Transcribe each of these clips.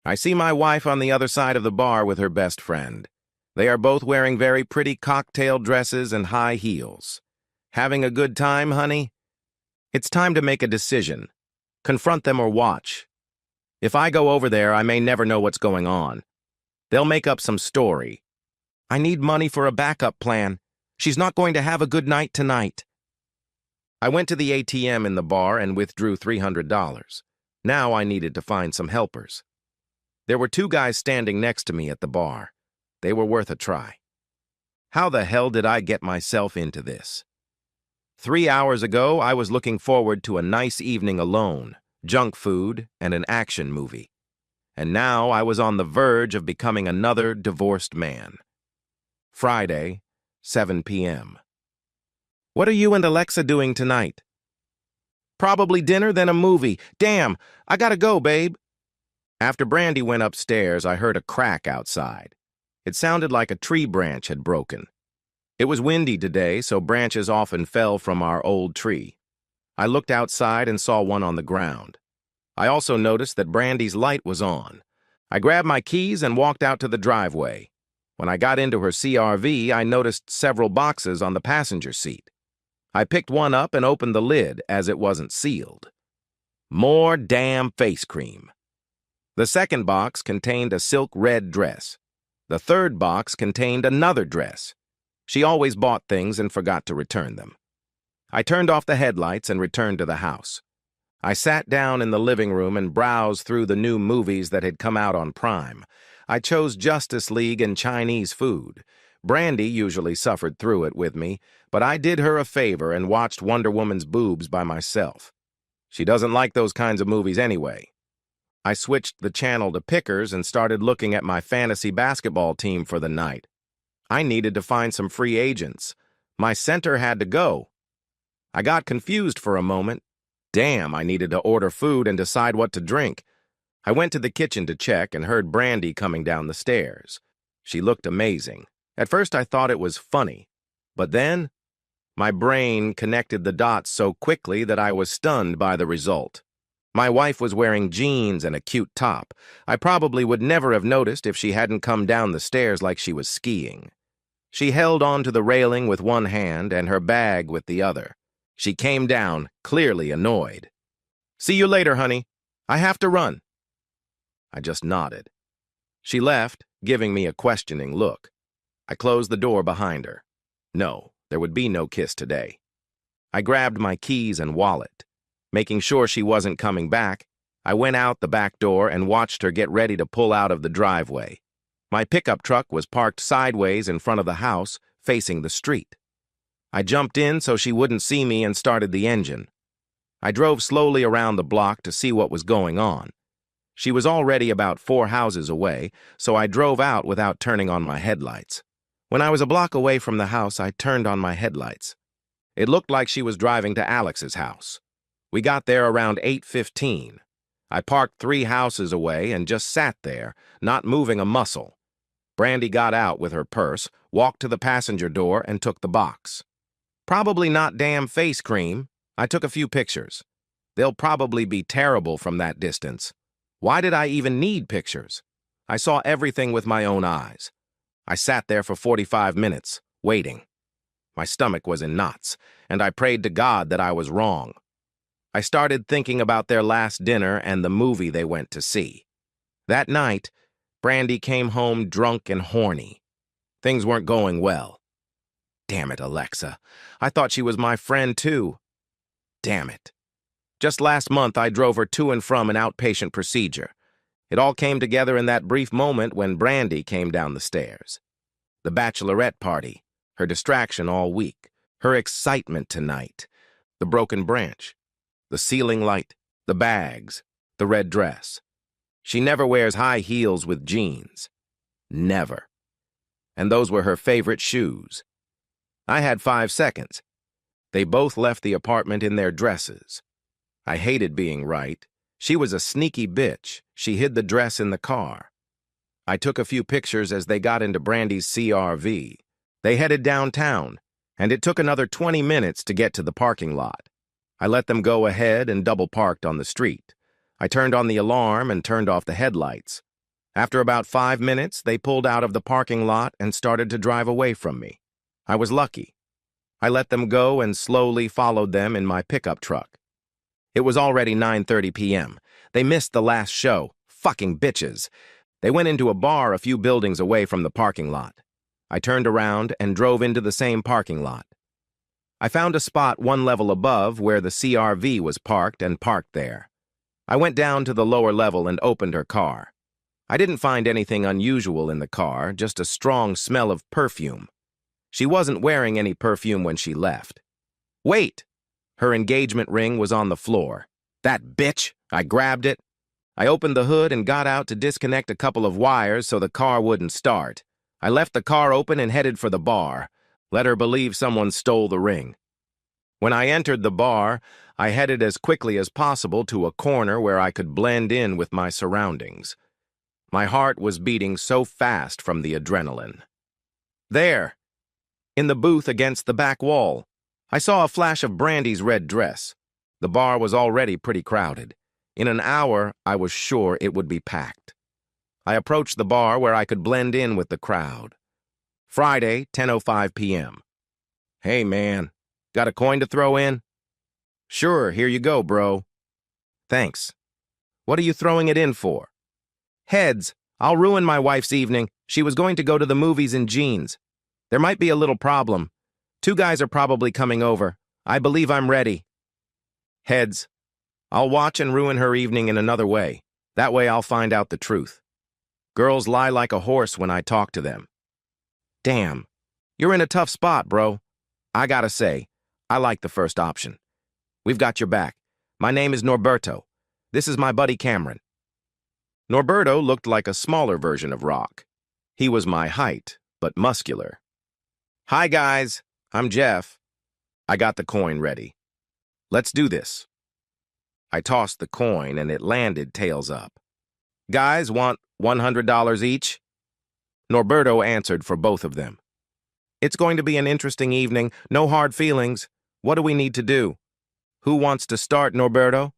I see my wife on the other side of the bar with her best friend. They are both wearing very pretty cocktail dresses and high heels. Having a good time, honey? It's time to make a decision. Confront them or watch. If I go over there, I may never know what's going on. They'll make up some story. I need money for a backup plan. She's not going to have a good night tonight. I went to the ATM in the bar and withdrew $300. Now I needed to find some helpers. There were two guys standing next to me at the bar. They were worth a try. How the hell did I get myself into this? 3 hours ago, I was looking forward to a nice evening alone, junk food, and an action movie. And now I was on the verge of becoming another divorced man. Friday, 7 p.m. What are you and Alexa doing tonight? Probably dinner, then a movie. Damn, I gotta go, babe. After Brandy went upstairs, I heard a crack outside. It sounded like a tree branch had broken. It was windy today, so branches often fell from our old tree. I looked outside and saw one on the ground. I also noticed that Brandy's light was on. I grabbed my keys and walked out to the driveway. When I got into her CRV, I noticed several boxes on the passenger seat. I picked one up and opened the lid as it wasn't sealed. More damn face cream. The second box contained a silk red dress. The third box contained another dress. She always bought things and forgot to return them. I turned off the headlights and returned to the house. I sat down in the living room and browsed through the new movies that had come out on Prime. I chose Justice League and Chinese food. Brandy usually suffered through it with me, but I did her a favor and watched Wonder Woman's boobs by myself. She doesn't like those kinds of movies anyway. I switched the channel to Pickers and started looking at my fantasy basketball team for the night. I needed to find some free agents. My center had to go. I got confused for a moment. Damn, I needed to order food and decide what to drink. I went to the kitchen to check and heard Brandy coming down the stairs. She looked amazing. At first I thought it was funny, but then my brain connected the dots so quickly that I was stunned by the result. My wife was wearing jeans and a cute top. I probably would never have noticed if she hadn't come down the stairs like she was skiing. She held onto the railing with one hand and her bag with the other. She came down, clearly annoyed. "See you later, honey. I have to run." I just nodded. She left, giving me a questioning look. I closed the door behind her. No, there would be no kiss today. I grabbed my keys and wallet. Making sure she wasn't coming back, I went out the back door and watched her get ready to pull out of the driveway. My pickup truck was parked sideways in front of the house, facing the street. I jumped in so she wouldn't see me and started the engine. I drove slowly around the block to see what was going on. She was already about 4 houses away, so I drove out without turning on my headlights. When I was a block away from the house, I turned on my headlights. It looked like she was driving to Alex's house. We got there around 8:15. I parked 3 houses away and just sat there, not moving a muscle. Brandy got out with her purse, walked to the passenger door, and took the box. Probably not damn face cream. I took a few pictures. They'll probably be terrible from that distance. Why did I even need pictures? I saw everything with my own eyes. I sat there for 45 minutes, waiting. My stomach was in knots, and I prayed to God that I was wrong. I started thinking about their last dinner and the movie they went to see. That night, Brandy came home drunk and horny. Things weren't going well. Damn it, Alexa. I thought she was my friend, too. Damn it. Just last month, I drove her to and from an outpatient procedure. It all came together in that brief moment when Brandy came down the stairs. The bachelorette party, her distraction all week, her excitement tonight, the broken branch, the ceiling light, the bags, the red dress. She never wears high heels with jeans. Never. And those were her favorite shoes. I had 5 seconds. They both left the apartment in their dresses. I hated being right. She was a sneaky bitch. She hid the dress in the car. I took a few pictures as they got into Brandy's CRV. They headed downtown, and it took another 20 minutes to get to the parking lot. I let them go ahead and double-parked on the street. I turned on the alarm and turned off the headlights. After about 5 minutes, they pulled out of the parking lot and started to drive away from me. I was lucky. I let them go and slowly followed them in my pickup truck. It was already 9:30 p.m. They missed the last show. Fucking bitches. They went into a bar a few buildings away from the parking lot. I turned around and drove into the same parking lot. I found a spot one level above where the CRV was parked and parked there. I went down to the lower level and opened her car. I didn't find anything unusual in the car, just a strong smell of perfume. She wasn't wearing any perfume when she left. Wait! Her engagement ring was on the floor. That bitch! I grabbed it. I opened the hood and got out to disconnect a couple of wires so the car wouldn't start. I left the car open and headed for the bar. Let her believe someone stole the ring. When I entered the bar, I headed as quickly as possible to a corner where I could blend in with my surroundings. My heart was beating so fast from the adrenaline. There! In the booth against the back wall, I saw a flash of Brandy's red dress. The bar was already pretty crowded. In an hour, I was sure it would be packed. I approached the bar where I could blend in with the crowd. Friday, 10:05 p.m. Hey, man, got a coin to throw in? Sure, here you go, bro. Thanks. What are you throwing it in for? Heads. I'll ruin my wife's evening. She was going to go to the movies in jeans. There might be a little problem. 2 guys are probably coming over. I believe I'm ready. Heads. I'll watch and ruin her evening in another way. That way I'll find out the truth. Girls lie like a horse when I talk to them. Damn. You're in a tough spot, bro. I gotta say, I like the first option. We've got your back. My name is Norberto. This is my buddy Cameron. Norberto looked like a smaller version of Rock. He was my height, but muscular. Hi, guys. I'm Jeff. I got the coin ready. Let's do this. I tossed the coin and it landed tails up. Guys want $100 each? Norberto answered for both of them. It's going to be an interesting evening. No hard feelings. What do we need to do? Who wants to start, Norberto?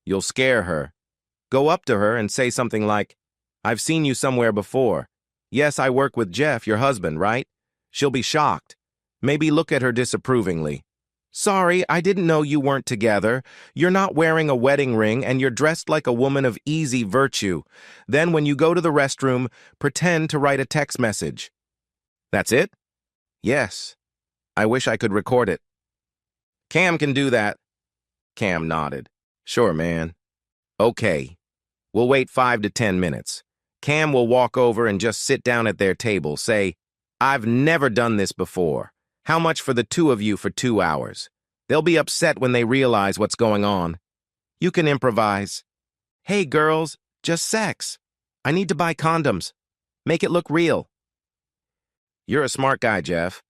You'll scare her. Go up to her and say something like, I've seen you somewhere before. Yes, I work with Jeff, your husband, right? She'll be shocked. Maybe look at her disapprovingly. Sorry, I didn't know you weren't together. You're not wearing a wedding ring and you're dressed like a woman of easy virtue. Then when you go to the restroom, pretend to write a text message. That's it? Yes. I wish I could record it. Cam can do that. Cam nodded. Sure, man. Okay. We'll wait 5 to 10 minutes. Cam will walk over and just sit down at their table, say, I've never done this before. How much for the 2 of you for 2 hours? They'll be upset when they realize what's going on. You can improvise. Hey, girls, just sex. I need to buy condoms. Make it look real. You're a smart guy, Jeff.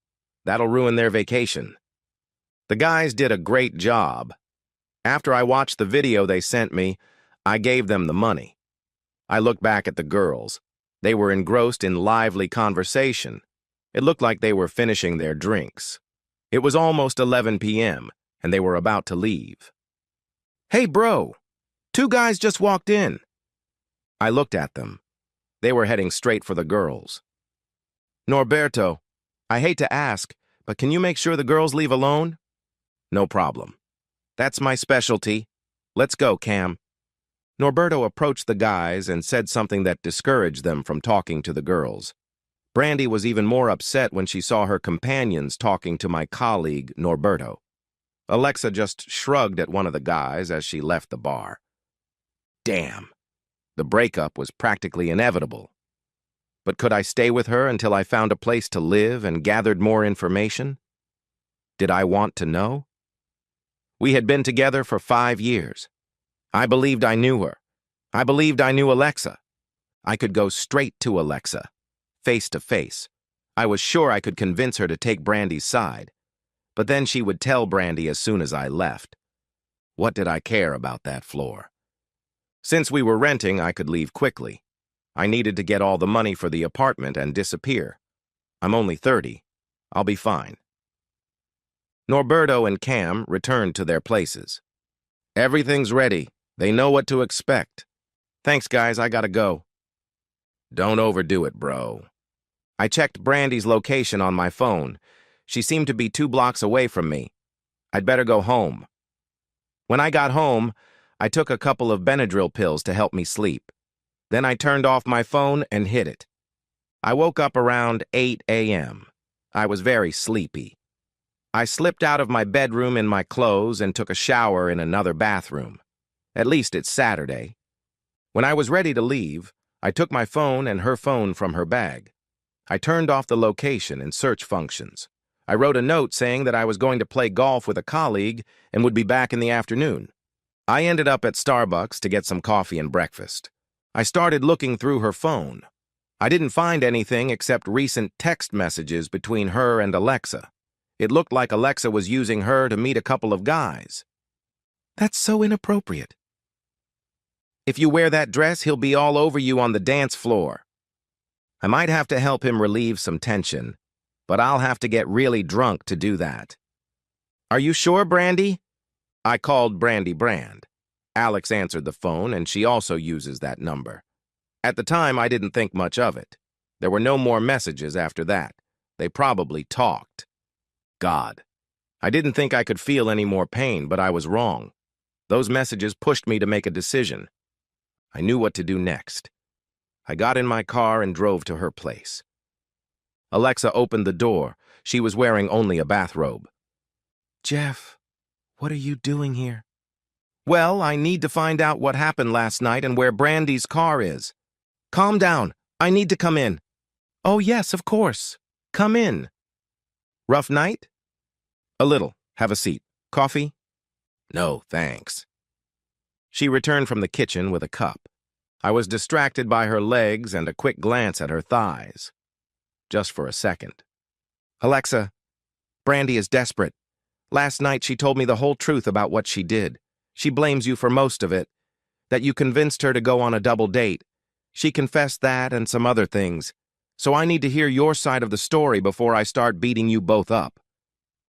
That'll ruin their vacation. The guys did a great job. After I watched the video they sent me, I gave them the money. I looked back at the girls. They were engrossed in lively conversation. It looked like they were finishing their drinks. It was almost 11 p.m., and they were about to leave. Hey, bro, 2 guys just walked in. I looked at them. They were heading straight for the girls. Norberto, I hate to ask, but can you make sure the girls leave alone? No problem. That's my specialty. Let's go, Cam. Norberto approached the guys and said something that discouraged them from talking to the girls. Brandy was even more upset when she saw her companions talking to my colleague, Norberto. Alexa just shrugged at one of the guys as she left the bar. Damn. The breakup was practically inevitable. But could I stay with her until I found a place to live and gathered more information? Did I want to know? We had been together for 5 years. I believed I knew her. I believed I knew Alexa. I could go straight to Alexa, face to face. I was sure I could convince her to take Brandy's side. But then she would tell Brandy as soon as I left. What did I care about that floor? Since we were renting, I could leave quickly. I needed to get all the money for the apartment and disappear. I'm only 30. I'll be fine. Norberto and Cam returned to their places. Everything's ready. They know what to expect. Thanks, guys. I gotta go. Don't overdo it, bro. I checked Brandy's location on my phone. She seemed to be 2 blocks away from me. I'd better go home. When I got home, I took a couple of Benadryl pills to help me sleep. Then I turned off my phone and hid it. I woke up around 8 a.m. I was very sleepy. I slipped out of my bedroom in my clothes and took a shower in another bathroom. At least it's Saturday. When I was ready to leave, I took my phone and her phone from her bag. I turned off the location and search functions. I wrote a note saying that I was going to play golf with a colleague and would be back in the afternoon. I ended up at Starbucks to get some coffee and breakfast. I started looking through her phone. I didn't find anything except recent text messages between her and Alexa. It looked like Alexa was using her to meet a couple of guys. That's so inappropriate. If you wear that dress, he'll be all over you on the dance floor. I might have to help him relieve some tension, but I'll have to get really drunk to do that. Are you sure, Brandy? I called Brandy Brand. Alex answered the phone, and she also uses that number. At the time, I didn't think much of it. There were no more messages after that. They probably talked. God. I didn't think I could feel any more pain, but I was wrong. Those messages pushed me to make a decision. I knew what to do next. I got in my car and drove to her place. Alexa opened the door. She was wearing only a bathrobe. Jeff, what are you doing here? Well, I need to find out what happened last night and where Brandy's car is. Calm down. I need to come in. Oh, yes, of course. Come in. Rough night? A little. Have a seat. Coffee? No, thanks. She returned from the kitchen with a cup. I was distracted by her legs and a quick glance at her thighs. Just for a second. Alexa, Brandy is desperate. Last night she told me the whole truth about what she did. She blames you for most of it. That you convinced her to go on a double date. She confessed that and some other things. So I need to hear your side of the story before I start beating you both up.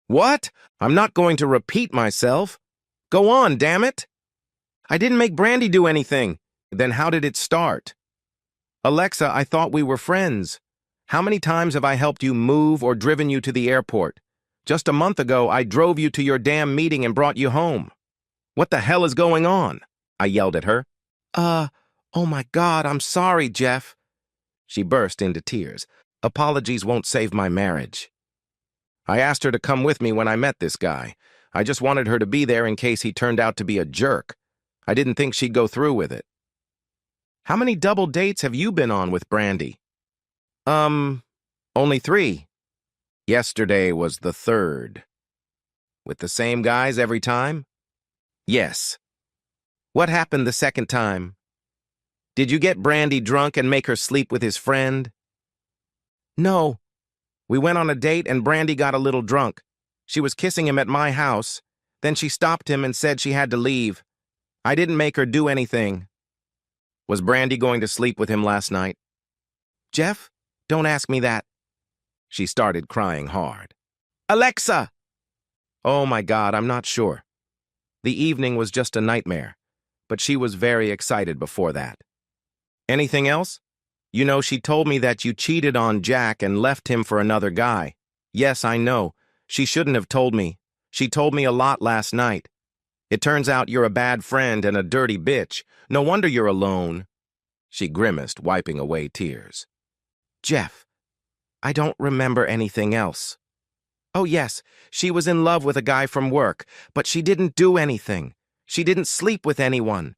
What? I'm not going to repeat myself. Go on, damn it. I didn't make Brandy do anything. Then how did it start? Alexa, I thought we were friends. How many times have I helped you move or driven you to the airport? Just a month ago, I drove you to your damn meeting and brought you home. What the hell is going on? I yelled at her. Oh my God, I'm sorry, Jeff. She burst into tears. Apologies won't save my marriage. I asked her to come with me when I met this guy. I just wanted her to be there in case he turned out to be a jerk. I didn't think she'd go through with it. How many double dates have you been on with Brandy? Only 3. Yesterday was the 3rd. With the same guys every time? Yes. What happened the 2nd time? Did you get Brandy drunk and make her sleep with his friend? No. We went on a date and Brandy got a little drunk. She was kissing him at my house. Then she stopped him and said she had to leave. I didn't make her do anything. Was Brandy going to sleep with him last night? Jeff, don't ask me that. She started crying hard. Alexa! Oh my God, I'm not sure. The evening was just a nightmare, but she was very excited before that. Anything else? You know, she told me that you cheated on Jack and left him for another guy. Yes, I know. She shouldn't have told me. She told me a lot last night. It turns out you're a bad friend and a dirty bitch. No wonder you're alone. She grimaced, wiping away tears. Jeff, I don't remember anything else. Oh yes, she was in love with a guy from work, but she didn't do anything. She didn't sleep with anyone.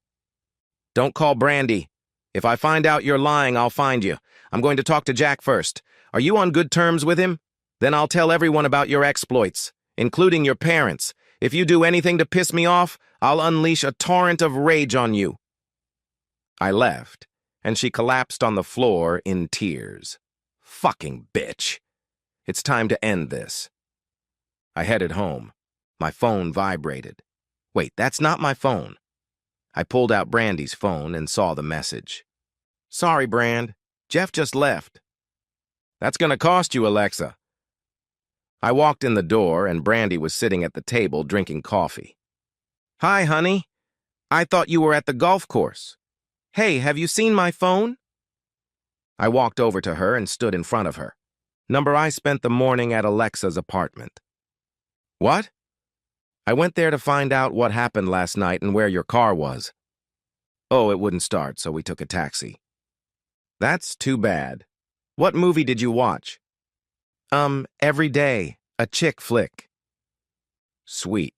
Don't call Brandy. If I find out you're lying, I'll find you. I'm going to talk to Jack first. Are you on good terms with him? Then I'll tell everyone about your exploits, including your parents. If you do anything to piss me off, I'll unleash a torrent of rage on you. I left, and she collapsed on the floor in tears. Fucking bitch. It's time to end this. I headed home. My phone vibrated. Wait, that's not my phone. I pulled out Brandy's phone and saw the message. Sorry, Brand. Jeff just left. That's gonna cost you, Alexa. I walked in the door, and Brandy was sitting at the table drinking coffee. Hi, honey. I thought you were at the golf course. Hey, have you seen my phone? I walked over to her and stood in front of her. Number I spent the morning at Alexa's apartment. What? I went there to find out what happened last night and where your car was. Oh, it wouldn't start, so we took a taxi. That's too bad. What movie did you watch? Every Day, a chick flick. Sweet.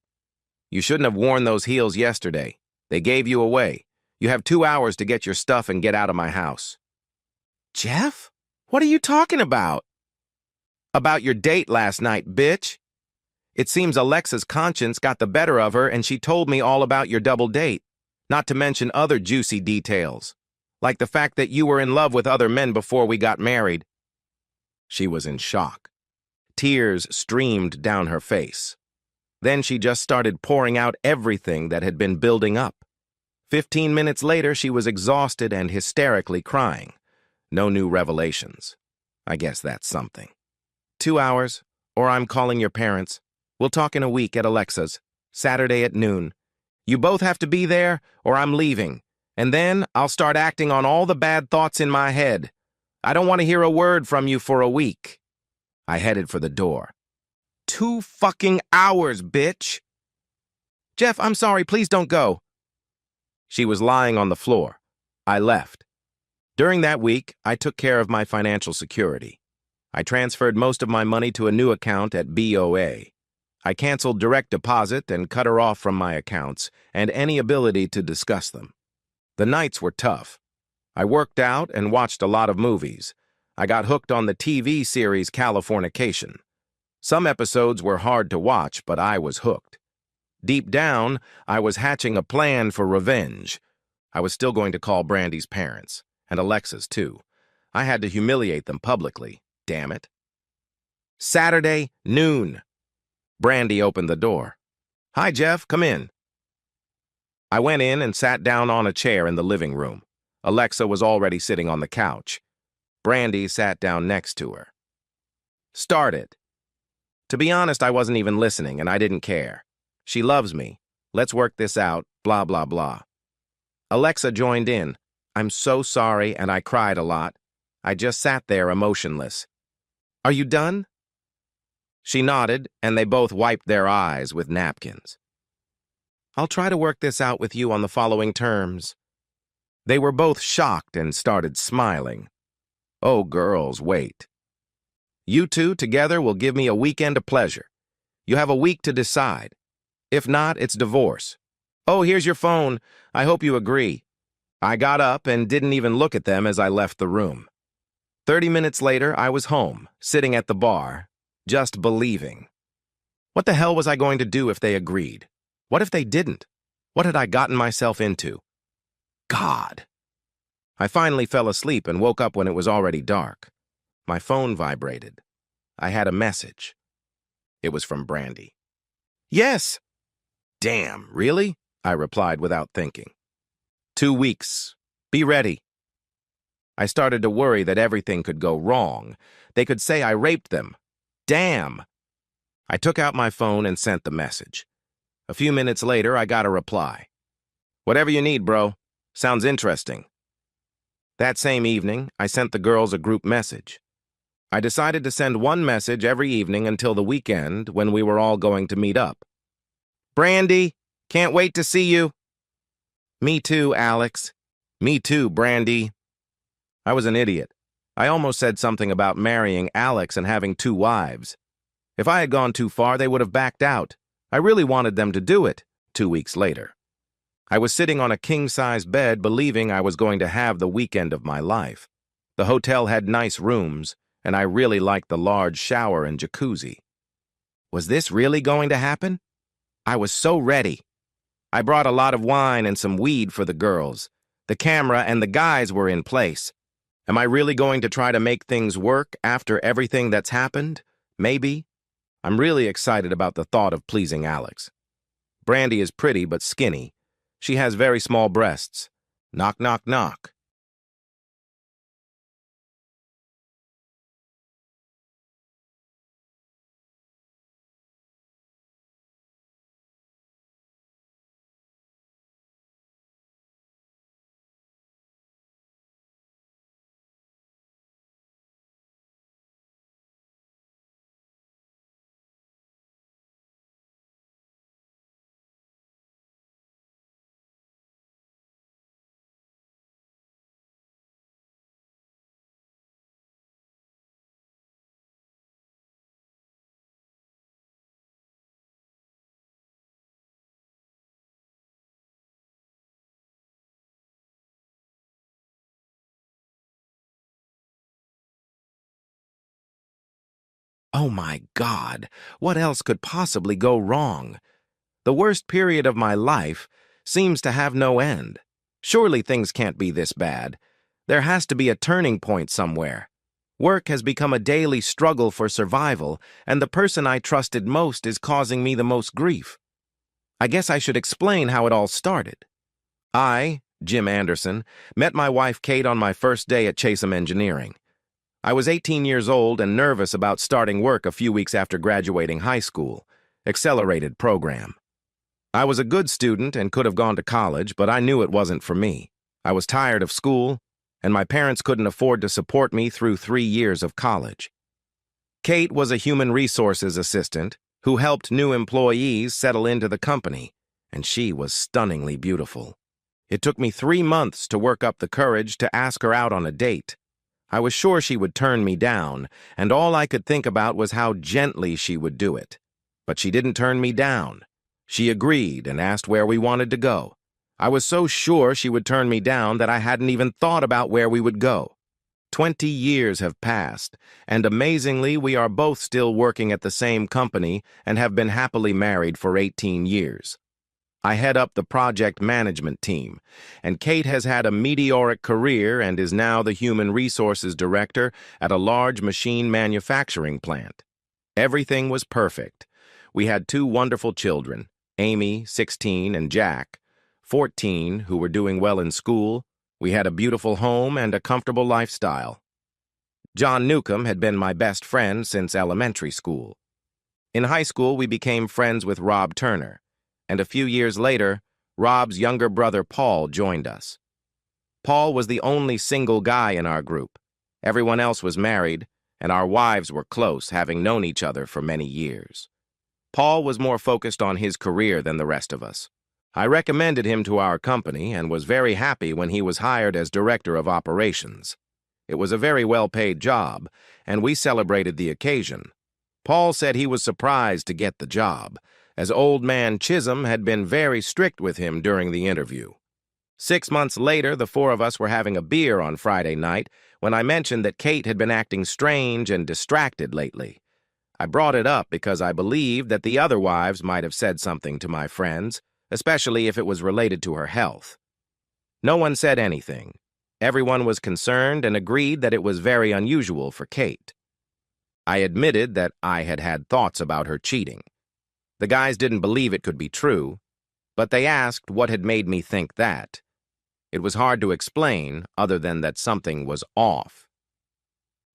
You shouldn't have worn those heels yesterday. They gave you away. You have 2 hours to get your stuff and get out of my house. Jeff? What are you talking about? About your date last night, bitch. It seems Alexa's conscience got the better of her and she told me all about your double date, not to mention other juicy details, like the fact that you were in love with other men before we got married. She was in shock. Tears streamed down her face. Then she just started pouring out everything that had been building up. 15 minutes later, she was exhausted and hysterically crying. No new revelations. I guess that's something. 2 hours, or I'm calling your parents. We'll talk in a week at Alexa's, Saturday at noon. You both have to be there, or I'm leaving. And then I'll start acting on all the bad thoughts in my head. I don't want to hear a word from you for a week. I headed for the door. 2 fucking hours, bitch! Jeff, I'm sorry, please don't go. She was lying on the floor. I left. During that week, I took care of my financial security. I transferred most of my money to a new account at BOA. I canceled direct deposit and cut her off from my accounts and any ability to discuss them. The nights were tough. I worked out and watched a lot of movies. I got hooked on the TV series Californication. Some episodes were hard to watch, but I was hooked. Deep down, I was hatching a plan for revenge. I was still going to call Brandy's parents, and Alexa's too. I had to humiliate them publicly, damn it. Saturday, noon. Brandy opened the door. Hi, Jeff, come in. I went in and sat down on a chair in the living room. Alexa was already sitting on the couch. Brandy sat down next to her. Start it. To be honest, I wasn't even listening, and I didn't care. She loves me. Let's work this out, blah, blah, blah. Alexa joined in. I'm so sorry, and I cried a lot. I just sat there emotionless. Are you done? She nodded, and they both wiped their eyes with napkins. I'll try to work this out with you on the following terms. They were both shocked and started smiling. Oh, girls, wait. You two together will give me a weekend of pleasure. You have a week to decide. If not, it's divorce. Oh, here's your phone. I hope you agree. I got up and didn't even look at them as I left the room. 30 minutes later, I was home, sitting at the bar, just believing. What the hell was I going to do if they agreed? What if they didn't? What had I gotten myself into? God. I finally fell asleep and woke up when it was already dark. My phone vibrated. I had a message. It was from Brandy. Yes. Damn, really? I replied without thinking. 2 weeks. Be ready. I started to worry that everything could go wrong. They could say I raped them. Damn. I took out my phone and sent the message. A few minutes later, I got a reply. Whatever you need, bro. Sounds interesting. That same evening, I sent the girls a group message. I decided to send one message every evening until the weekend when we were all going to meet up. Brandy, can't wait to see you. Me too, Alex. Me too, Brandy. I was an idiot. I almost said something about marrying Alex and having 2 wives. If I had gone too far, they would have backed out. I really wanted them to do it, 2 weeks later. I was sitting on a king-size bed believing I was going to have the weekend of my life. The hotel had nice rooms, and I really liked the large shower and jacuzzi. Was this really going to happen? I was so ready. I brought a lot of wine and some weed for the girls. The camera and the guys were in place. Am I really going to try to make things work after everything that's happened? Maybe. I'm really excited about the thought of pleasing Alex. Brandy is pretty but skinny. She has very small breasts. Knock, knock, knock. Oh my God, what else could possibly go wrong? The worst period of my life seems to have no end. Surely things can't be this bad. There has to be a turning point somewhere. Work has become a daily struggle for survival, and the person I trusted most is causing me the most grief. I guess I should explain how it all started. I, Jim Anderson, met my wife Kate on my first day at Chasem Engineering. I was 18 years old and nervous about starting work a few weeks after graduating high school. Accelerated program. I was a good student and could have gone to college, but I knew it wasn't for me. I was tired of school, and my parents couldn't afford to support me through 3 years of college. Kate was a human resources assistant who helped new employees settle into the company, and she was stunningly beautiful. It took me 3 months to work up the courage to ask her out on a date. I was sure she would turn me down, and all I could think about was how gently she would do it. But she didn't turn me down. She agreed and asked where we wanted to go. I was so sure she would turn me down that I hadn't even thought about where we would go. 20 years have passed, and amazingly, we are both still working at the same company and have been happily married for 18 years. I head up the project management team, and Kate has had a meteoric career and is now the human resources director at a large machine manufacturing plant. Everything was perfect. We had 2 wonderful children, Amy, 16, and Jack, 14, who were doing well in school. We had a beautiful home and a comfortable lifestyle. John Newcomb had been my best friend since elementary school. In high school, we became friends with Rob Turner, and a few years later, Rob's younger brother Paul joined us. Paul was the only single guy in our group. Everyone else was married, and our wives were close, having known each other for many years. Paul was more focused on his career than the rest of us. I recommended him to our company and was very happy when he was hired as director of operations. It was a very well-paid job, and we celebrated the occasion. Paul said he was surprised to get the job, as Old Man Chisholm had been very strict with him during the interview. 6 months later, the 4 of us were having a beer on Friday night when I mentioned that Kate had been acting strange and distracted lately. I brought it up because I believed that the other wives might have said something to my friends, especially if it was related to her health. No one said anything. Everyone was concerned and agreed that it was very unusual for Kate. I admitted that I had had thoughts about her cheating. The guys didn't believe it could be true, but they asked what had made me think that. It was hard to explain other than that something was off.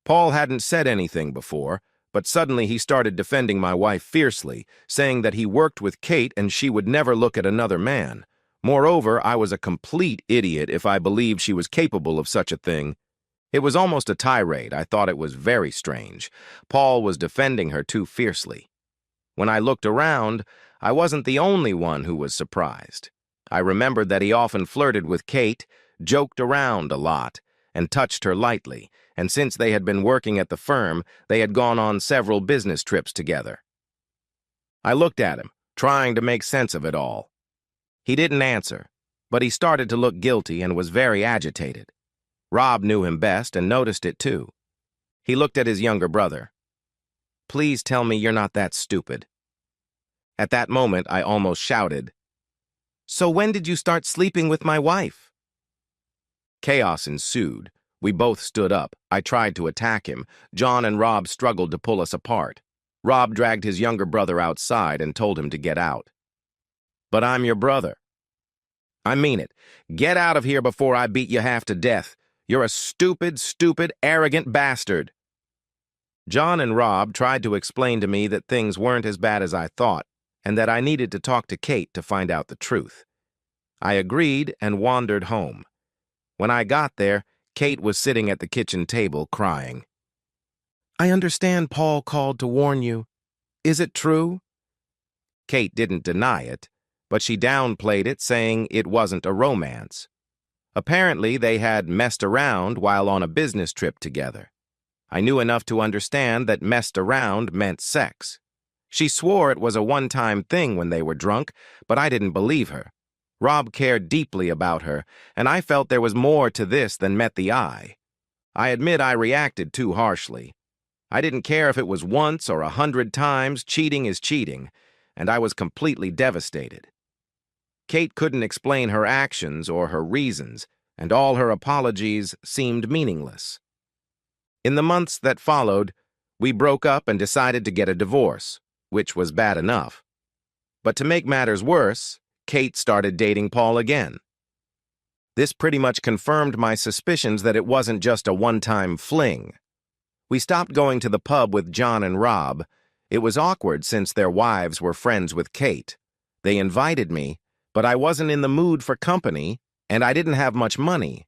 Paul hadn't said anything before, but suddenly he started defending my wife fiercely, saying that he worked with Kate and she would never look at another man. Moreover, I was a complete idiot if I believed she was capable of such a thing. It was almost a tirade. I thought it was very strange. Paul was defending her too fiercely. When I looked around, I wasn't the only one who was surprised. I remembered that he often flirted with Kate, joked around a lot, and touched her lightly, and since they had been working at the firm, they had gone on several business trips together. I looked at him, trying to make sense of it all. He didn't answer, but he started to look guilty and was very agitated. Rob knew him best and noticed it too. He looked at his younger brother. "Please tell me you're not that stupid." At that moment, I almost shouted, "So when did you start sleeping with my wife?" Chaos ensued. We both stood up. I tried to attack him. John and Rob struggled to pull us apart. Rob dragged his younger brother outside and told him to get out. "But I'm your brother." "I mean it. Get out of here before I beat you half to death. You're a stupid, arrogant bastard." John and Rob tried to explain to me that things weren't as bad as I thought, and that I needed to talk to Kate to find out the truth. I agreed and wandered home. When I got there, Kate was sitting at the kitchen table crying. "I understand Paul called to warn you. Is it true?" Kate didn't deny it, but she downplayed it, saying it wasn't a romance. Apparently, they had messed around while on a business trip together. I knew enough to understand that messed around meant sex. She swore it was a one-time thing when they were drunk, but I didn't believe her. Rob cared deeply about her, and I felt there was more to this than met the eye. I admit I reacted too harshly. I didn't care if it was once or 100 times, cheating is cheating, and I was completely devastated. Kate couldn't explain her actions or her reasons, and all her apologies seemed meaningless. In the months that followed, we broke up and decided to get a divorce, which was bad enough. But to make matters worse, Kate started dating Paul again. This pretty much confirmed my suspicions that it wasn't just a one-time fling. We stopped going to the pub with John and Rob. It was awkward since their wives were friends with Kate. They invited me, but I wasn't in the mood for company, and I didn't have much money.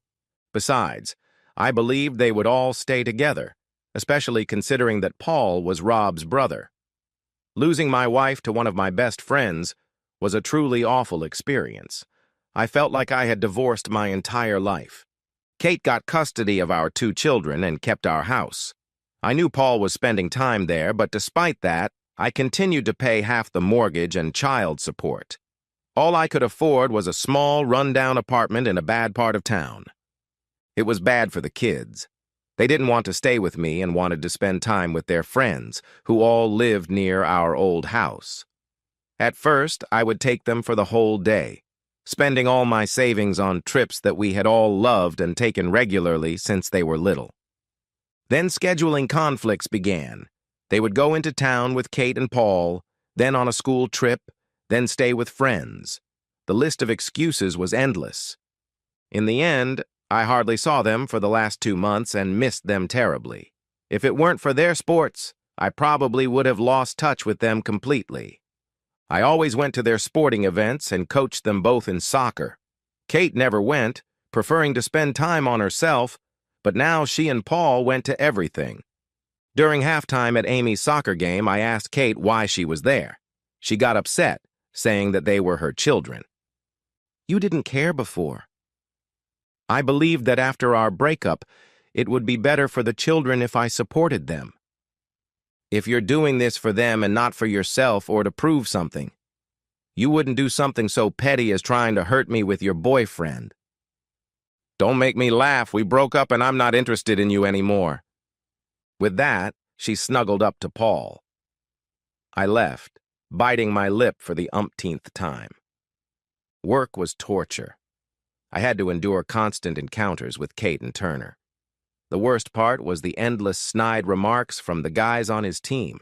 Besides, I believed they would all stay together, especially considering that Paul was Rob's brother. Losing my wife to one of my best friends was a truly awful experience. I felt like I had divorced my entire life. Kate got custody of our 2 children and kept our house. I knew Paul was spending time there, but despite that, I continued to pay half the mortgage and child support. All I could afford was a small, run-down apartment in a bad part of town. It was bad for the kids. They didn't want to stay with me and wanted to spend time with their friends, who all lived near our old house. At first, I would take them for the whole day, spending all my savings on trips that we had all loved and taken regularly since they were little. Then scheduling conflicts began. They would go into town with Kate and Paul, then on a school trip, then stay with friends. The list of excuses was endless. In the end, I hardly saw them for the last 2 months and missed them terribly. If it weren't for their sports, I probably would have lost touch with them completely. I always went to their sporting events and coached them both in soccer. Kate never went, preferring to spend time on herself, but now she and Paul went to everything. During halftime at Amy's soccer game, I asked Kate why she was there. She got upset, saying that they were her children. You didn't care before. I believed that after our breakup, it would be better for the children if I supported them. If you're doing this for them and not for yourself or to prove something, you wouldn't do something so petty as trying to hurt me with your boyfriend. Don't make me laugh. We broke up and I'm not interested in you anymore. With that, she snuggled up to Paul. I left, biting my lip for the umpteenth time. Work was torture. I had to endure constant encounters with Kate and Turner. The worst part was the endless snide remarks from the guys on his team.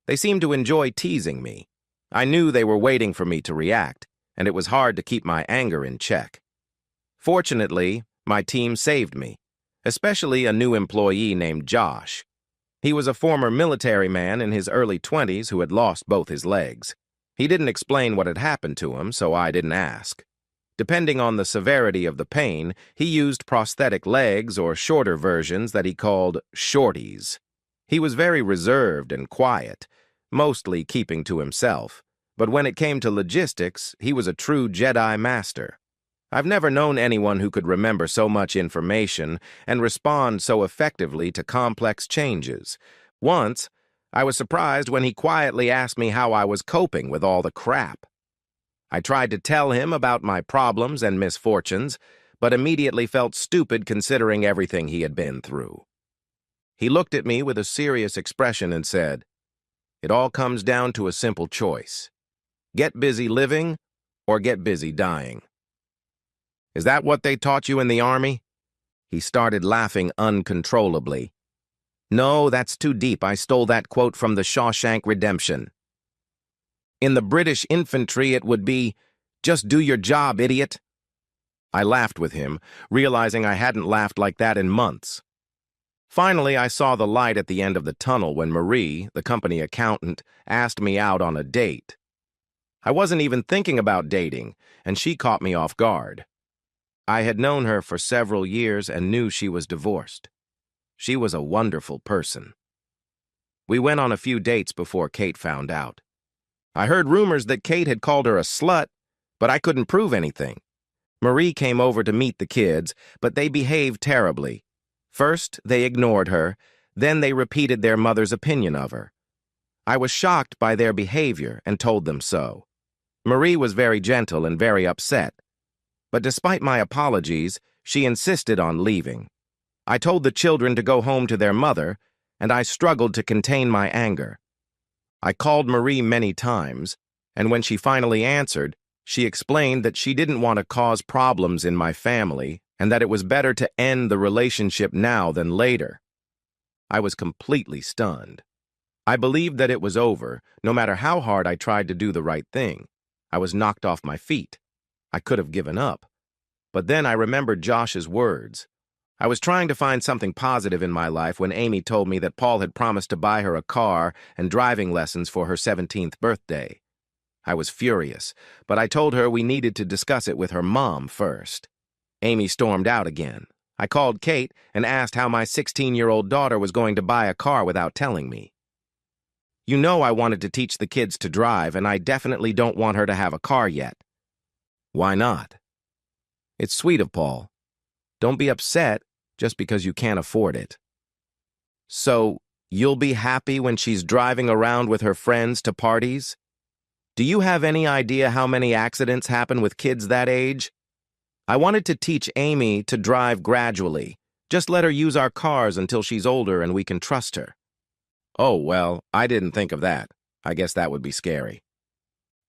They seemed to enjoy teasing me. I knew they were waiting for me to react, and it was hard to keep my anger in check. Fortunately, my team saved me, especially a new employee named Josh. He was a former military man in his early 20s who had lost both his legs. He didn't explain what had happened to him, so I didn't ask. Depending on the severity of the pain, he used prosthetic legs or shorter versions that he called shorties. He was very reserved and quiet, mostly keeping to himself, but when it came to logistics, he was a true Jedi master. I've never known anyone who could remember so much information and respond so effectively to complex changes. Once, I was surprised when he quietly asked me how I was coping with all the crap. I tried to tell him about my problems and misfortunes, but immediately felt stupid considering everything he had been through. He looked at me with a serious expression and said, "It all comes down to a simple choice. Get busy living or get busy dying." Is that what they taught you in the Army? He started laughing uncontrollably. No, that's too deep. I stole that quote from the Shawshank Redemption. In the British infantry, it would be, "Just do your job, idiot." I laughed with him, realizing I hadn't laughed like that in months. Finally, I saw the light at the end of the tunnel when Marie, the company accountant, asked me out on a date. I wasn't even thinking about dating, and she caught me off guard. I had known her for several years and knew she was divorced. She was a wonderful person. We went on a few dates before Kate found out. I heard rumors that Kate had called her a slut, but I couldn't prove anything. Marie came over to meet the kids, but they behaved terribly. First, they ignored her, then they repeated their mother's opinion of her. I was shocked by their behavior and told them so. Marie was very gentle and very upset. But despite my apologies, she insisted on leaving. I told the children to go home to their mother, and I struggled to contain my anger. I called Marie many times, and when she finally answered, she explained that she didn't want to cause problems in my family and that it was better to end the relationship now than later. I was completely stunned. I believed that it was over, no matter how hard I tried to do the right thing. I was knocked off my feet. I could have given up. But then I remembered Josh's words. I was trying to find something positive in my life when Amy told me that Paul had promised to buy her a car and driving lessons for her 17th birthday. I was furious, but I told her we needed to discuss it with her mom first. Amy stormed out again. I called Kate and asked how my 16-year-old daughter was going to buy a car without telling me. You know I wanted to teach the kids to drive, and I definitely don't want her to have a car yet. Why not? It's sweet of Paul. Don't be upset just because you can't afford it. So, you'll be happy when she's driving around with her friends to parties? Do you have any idea how many accidents happen with kids that age? I wanted to teach Amy to drive gradually. Just let her use our cars until she's older and we can trust her. Oh, well, I didn't think of that. I guess that would be scary.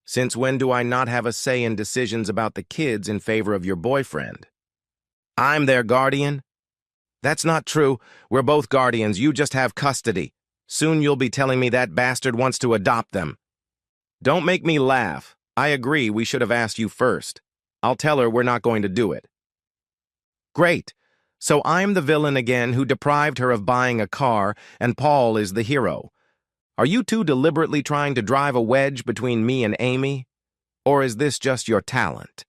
Since when do I not have a say in decisions about the kids in favor of your boyfriend? I'm their guardian? That's not true. We're both guardians. You just have custody. Soon you'll be telling me that bastard wants to adopt them. Don't make me laugh. I agree we should have asked you first. I'll tell her we're not going to do it. Great. So I'm the villain again who deprived her of buying a car, and Paul is the hero. Are you two deliberately trying to drive a wedge between me and Amy? Or is this just your talent?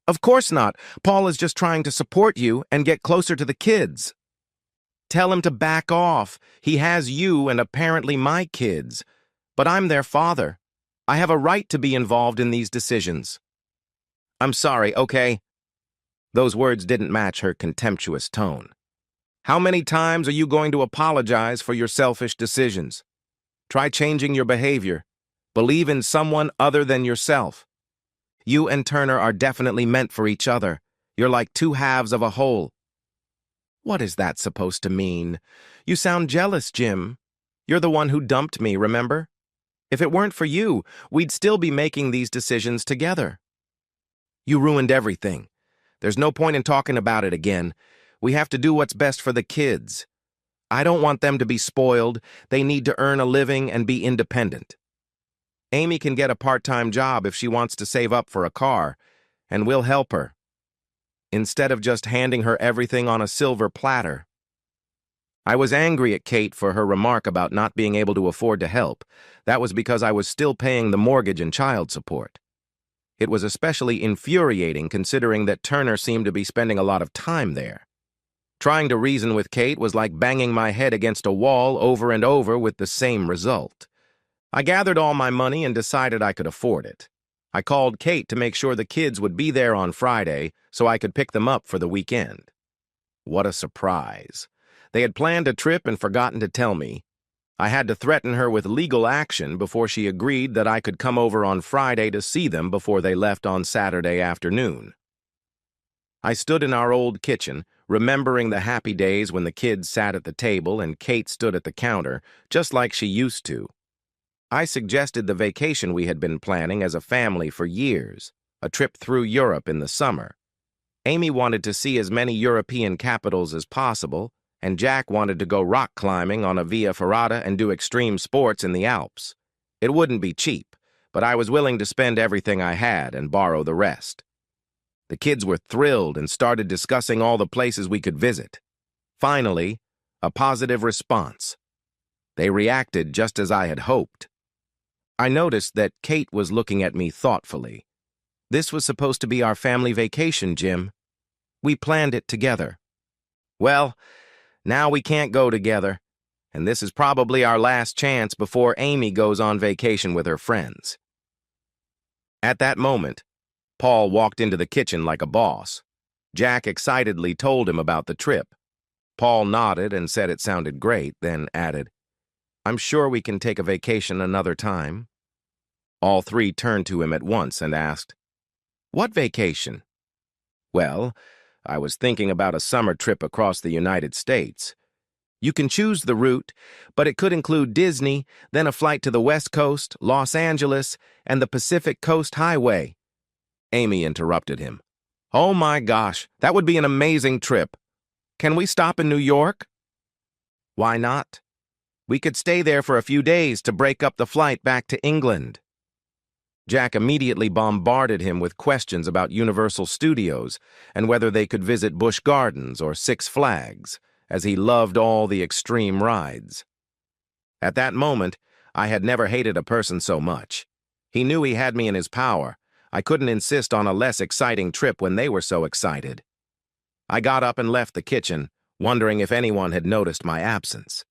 Of course not. Paul is just trying to support you and get closer to the kids. Tell him to back off. He has you and apparently my kids. But I'm their father. I have a right to be involved in these decisions. I'm sorry, okay? Those words didn't match her contemptuous tone. How many times are you going to apologize for your selfish decisions? Try changing your behavior. Believe in someone other than yourself. You and Turner are definitely meant for each other. You're like two halves of a whole. What is that supposed to mean? You sound jealous, Jim. You're the one who dumped me, remember? If it weren't for you, we'd still be making these decisions together. You ruined everything. There's no point in talking about it again. We have to do what's best for the kids. I don't want them to be spoiled. They need to earn a living and be independent. Amy can get a part-time job if she wants to save up for a car, and we'll help her, instead of just handing her everything on a silver platter. I was angry at Kate for her remark about not being able to afford to help. That was because I was still paying the mortgage and child support. It was especially infuriating considering that Turner seemed to be spending a lot of time there. Trying to reason with Kate was like banging my head against a wall over and over with the same result. I gathered all my money and decided I could afford it. I called Kate to make sure the kids would be there on Friday so I could pick them up for the weekend. What a surprise. They had planned a trip and forgotten to tell me. I had to threaten her with legal action before she agreed that I could come over on Friday to see them before they left on Saturday afternoon. I stood in our old kitchen, remembering the happy days when the kids sat at the table and Kate stood at the counter, just like she used to. I suggested the vacation we had been planning as a family for years, a trip through Europe in the summer. Amy wanted to see as many European capitals as possible, and Jack wanted to go rock climbing on a Via Ferrata and do extreme sports in the Alps. It wouldn't be cheap, but I was willing to spend everything I had and borrow the rest. The kids were thrilled and started discussing all the places we could visit. Finally, a positive response. They reacted just as I had hoped. I noticed that Kate was looking at me thoughtfully. This was supposed to be our family vacation, Jim. We planned it together. Well, now we can't go together, and this is probably our last chance before Amy goes on vacation with her friends. At that moment, Paul walked into the kitchen like a boss. Jack excitedly told him about the trip. Paul nodded and said it sounded great, then added, "I'm sure we can take a vacation another time." All three turned to him at once and asked, "What vacation?" "Well, I was thinking about a summer trip across the United States. You can choose the route, but it could include Disney, then a flight to the West Coast, Los Angeles, and the Pacific Coast Highway. Amy interrupted him. Oh my gosh, that would be an amazing trip. Can we stop in New York? Why not? We could stay there for a few days to break up the flight back to England. Jack immediately bombarded him with questions about Universal Studios and whether they could visit Busch Gardens or Six Flags, as he loved all the extreme rides. At that moment, I had never hated a person so much. He knew he had me in his power. I couldn't insist on a less exciting trip when they were so excited. I got up and left the kitchen, wondering if anyone had noticed my absence.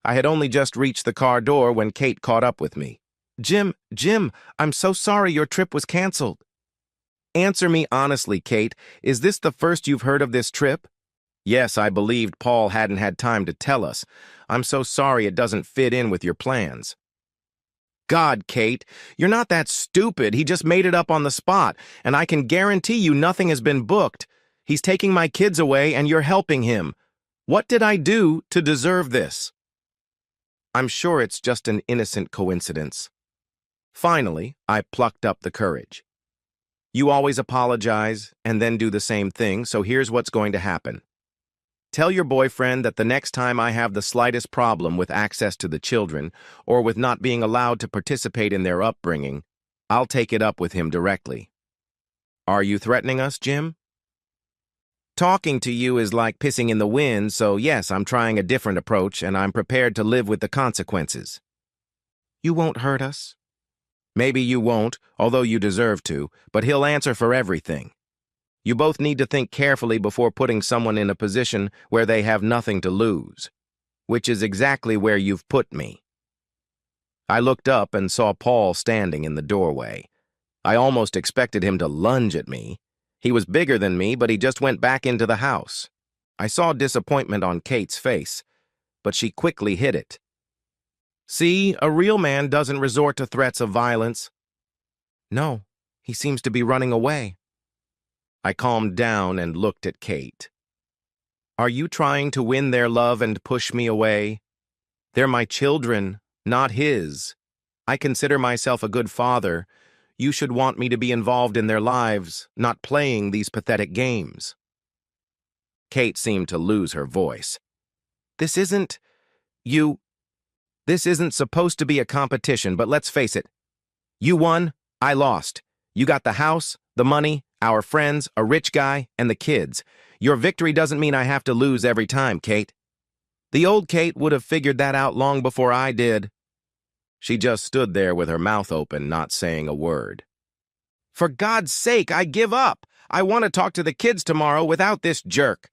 I had only just reached the car door when Kate caught up with me. Jim, I'm so sorry your trip was canceled. Answer me honestly, Kate. Is this the first you've heard of this trip? Yes, I believed Paul hadn't had time to tell us. I'm so sorry it doesn't fit in with your plans. God, Kate, you're not that stupid. He just made it up on the spot, and I can guarantee you nothing has been booked. He's taking my kids away, and you're helping him. What did I do to deserve this? I'm sure it's just an innocent coincidence. Finally, I plucked up the courage. You always apologize and then do the same thing, so here's what's going to happen. Tell your boyfriend that the next time I have the slightest problem with access to the children or with not being allowed to participate in their upbringing, I'll take it up with him directly. Are you threatening us, Jim? Talking to you is like pissing in the wind, so yes, I'm trying a different approach and I'm prepared to live with the consequences. You won't hurt us? Maybe you won't, although you deserve to, but he'll answer for everything. You both need to think carefully before putting someone in a position where they have nothing to lose, which is exactly where you've put me. I looked up and saw Paul standing in the doorway. I almost expected him to lunge at me. He was bigger than me, but he just went back into the house. I saw disappointment on Kate's face, but she quickly hid it. See, a real man doesn't resort to threats of violence. No, he seems to be running away. I calmed down and looked at Kate. Are you trying to win their love and push me away? They're my children, not his. I consider myself a good father. You should want me to be involved in their lives, not playing these pathetic games. Kate seemed to lose her voice. This isn't supposed to be a competition, but let's face it. You won, I lost. You got the house, the money, our friends, a rich guy, and the kids. Your victory doesn't mean I have to lose every time, Kate. The old Kate would have figured that out long before I did. She just stood there with her mouth open, not saying a word. For God's sake, I give up. I want to talk to the kids tomorrow without this jerk.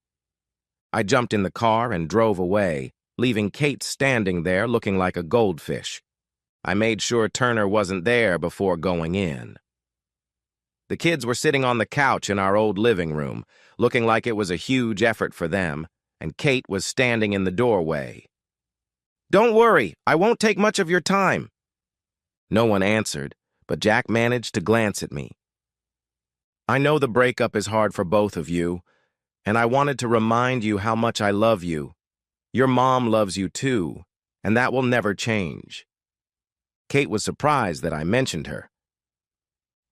I jumped in the car and drove away, leaving Kate standing there looking like a goldfish. I made sure Turner wasn't there before going in. The kids were sitting on the couch in our old living room, looking like it was a huge effort for them, and Kate was standing in the doorway. Don't worry, I won't take much of your time. No one answered, but Jack managed to glance at me. I know the breakup is hard for both of you, and I wanted to remind you how much I love you. Your mom loves you too, and that will never change. Kate was surprised that I mentioned her.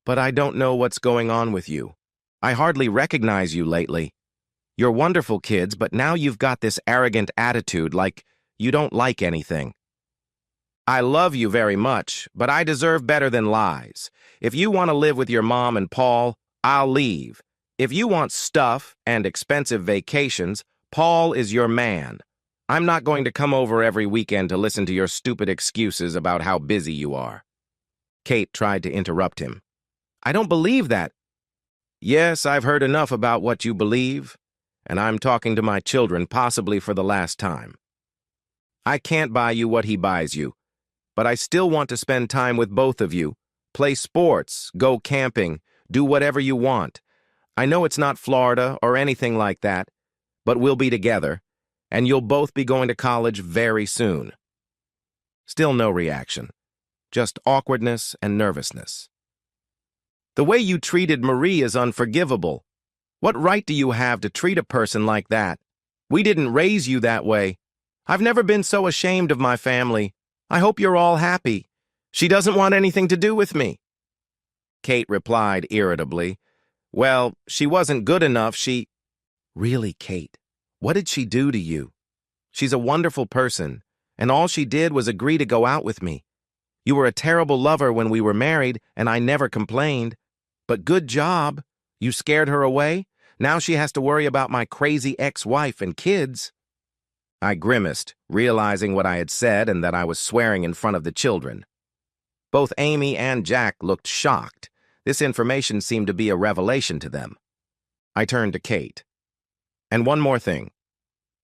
But I don't know what's going on with you. I hardly recognize you lately. You're wonderful kids, but now you've got this arrogant attitude like you don't like anything. I love you very much, but I deserve better than lies. If you want to live with your mom and Paul, I'll leave. If you want stuff and expensive vacations, Paul is your man. I'm not going to come over every weekend to listen to your stupid excuses about how busy you are. Kate tried to interrupt him. I don't believe that. Yes, I've heard enough about what you believe, and I'm talking to my children possibly for the last time. I can't buy you what he buys you, but I still want to spend time with both of you, play sports, go camping, do whatever you want. I know it's not Florida or anything like that, but we'll be together, and you'll both be going to college very soon. Still no reaction, just awkwardness and nervousness. The way you treated Marie is unforgivable. What right do you have to treat a person like that? We didn't raise you that way. I've never been so ashamed of my family. I hope you're all happy. She doesn't want anything to do with me." Kate replied irritably, "Well, she wasn't good enough, she—" "Really, Kate, what did she do to you? She's a wonderful person, and all she did was agree to go out with me. You were a terrible lover when we were married, and I never complained. But good job. You scared her away. Now she has to worry about my crazy ex-wife and kids." I grimaced, realizing what I had said and that I was swearing in front of the children. Both Amy and Jack looked shocked. This information seemed to be a revelation to them. I turned to Kate. "And one more thing.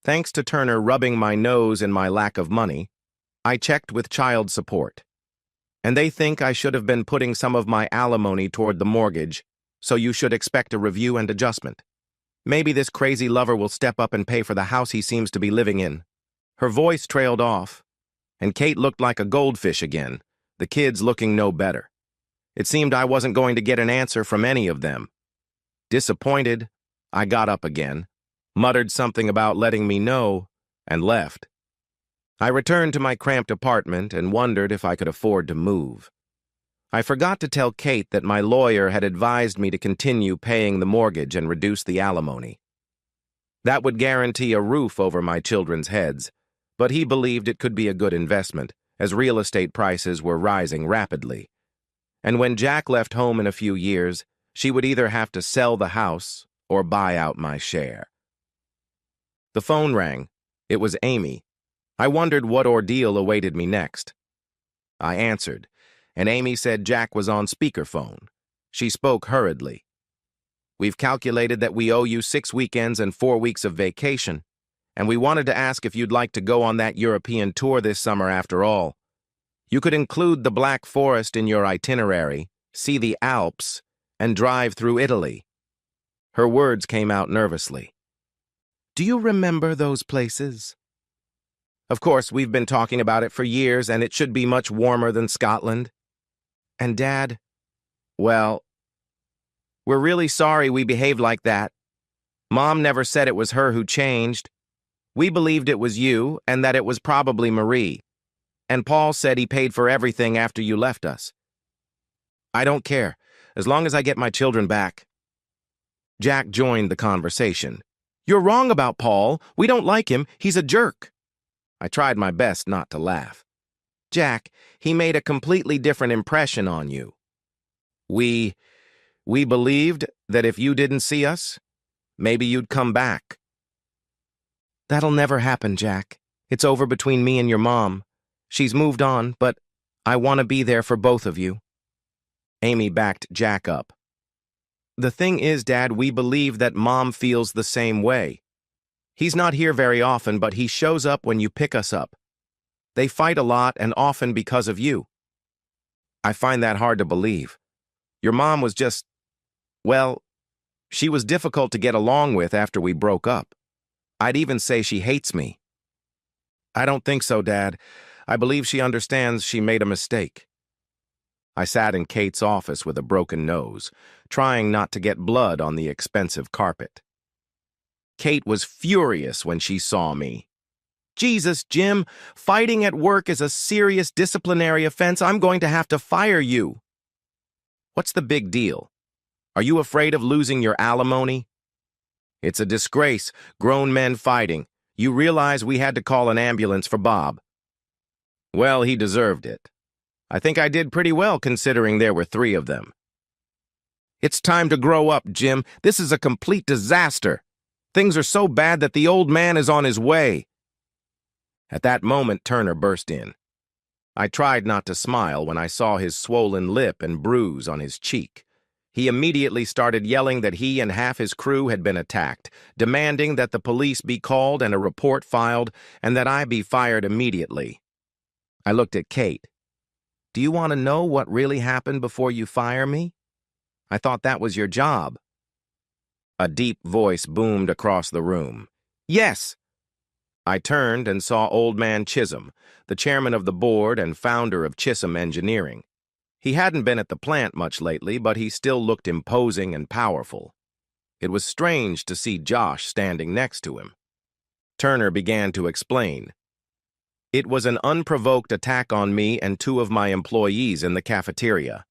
Thanks to Turner rubbing my nose in my lack of money, I checked with child support. And they think I should have been putting some of my alimony toward the mortgage, so you should expect a review and adjustment. Maybe this crazy lover will step up and pay for the house he seems to be living in." Her voice trailed off, and Kate looked like a goldfish again, the kids looking no better. It seemed I wasn't going to get an answer from any of them. Disappointed, I got up again, muttered something about letting me know, and left. I returned to my cramped apartment and wondered if I could afford to move. I forgot to tell Kate that my lawyer had advised me to continue paying the mortgage and reduce the alimony. That would guarantee a roof over my children's heads, but he believed it could be a good investment, as real estate prices were rising rapidly. And when Jack left home in a few years, she would either have to sell the house or buy out my share. The phone rang. It was Amy. I wondered what ordeal awaited me next. I answered, and Amy said Jack was on speakerphone. She spoke hurriedly. "We've calculated that we owe you 6 weekends and 4 weeks of vacation, and we wanted to ask if you'd like to go on that European tour this summer after all. You could include the Black Forest in your itinerary, see the Alps, and drive through Italy." Her words came out nervously. "Do you remember those places?" "Of course, we've been talking about it for years, and it should be much warmer than Scotland." "And Dad?" "Well, we're really sorry we behaved like that. Mom never said it was her who changed. We believed it was you, and that it was probably Marie. And Paul said he paid for everything after you left us." "I don't care, as long as I get my children back." Jack joined the conversation. "You're wrong about Paul. We don't like him. He's a jerk." I tried my best not to laugh. "Jack, he made a completely different impression on you. We believed that if you didn't see us, maybe you'd come back." "That'll never happen, Jack. It's over between me and your mom. She's moved on, but I want to be there for both of you." Amy backed Jack up. "The thing is, Dad, we believe that Mom feels the same way. He's not here very often, but he shows up when you pick us up. They fight a lot and often because of you." "I find that hard to believe. Your mom was just, well, she was difficult to get along with after we broke up. I'd even say she hates me." "I don't think so, Dad. I believe she understands she made a mistake." I sat in Kate's office with a broken nose, trying not to get blood on the expensive carpet. Kate was furious when she saw me. "Jesus, Jim, fighting at work is a serious disciplinary offense. I'm going to have to fire you." "What's the big deal? Are you afraid of losing your alimony?" "It's a disgrace, grown men fighting. You realize we had to call an ambulance for Bob." "Well, he deserved it. I think I did pretty well considering there were 3 of them." "It's time to grow up, Jim. This is a complete disaster. Things are so bad that the old man is on his way." At that moment, Turner burst in. I tried not to smile when I saw his swollen lip and bruise on his cheek. He immediately started yelling that he and half his crew had been attacked, demanding that the police be called and a report filed, and that I be fired immediately. I looked at Kate. "Do you want to know what really happened before you fire me? I thought that was your job." A deep voice boomed across the room. "Yes!" I turned and saw Old Man Chisholm, the chairman of the board and founder of Chisholm Engineering. He hadn't been at the plant much lately, but he still looked imposing and powerful. It was strange to see Josh standing next to him. Turner began to explain. It was an unprovoked attack on me and two of my employees in the cafeteria.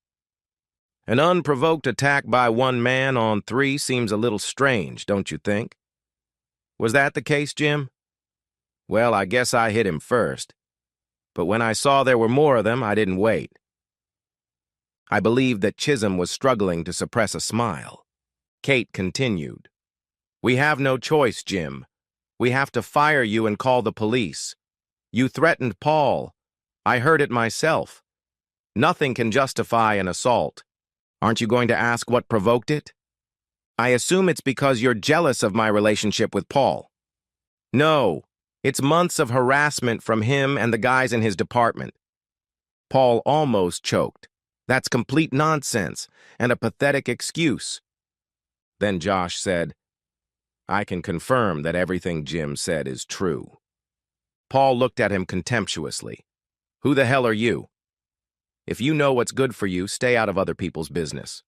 An unprovoked attack by one man on three seems a little strange, don't you think? Was that the case, Jim? Well, I guess I hit him first. But when I saw there were more of them, I didn't wait. I believed that Chisholm was struggling to suppress a smile. Kate continued. We have no choice, Jim. We have to fire you and call the police. You threatened Paul. I heard it myself. Nothing can justify an assault. Aren't you going to ask what provoked it? I assume it's because you're jealous of my relationship with Paul. No, it's months of harassment from him and the guys in his department. Paul almost choked. That's complete nonsense and a pathetic excuse. Then Josh said, I can confirm that everything Jim said is true. Paul looked at him contemptuously. Who the hell are you? If you know what's good for you, stay out of other people's business.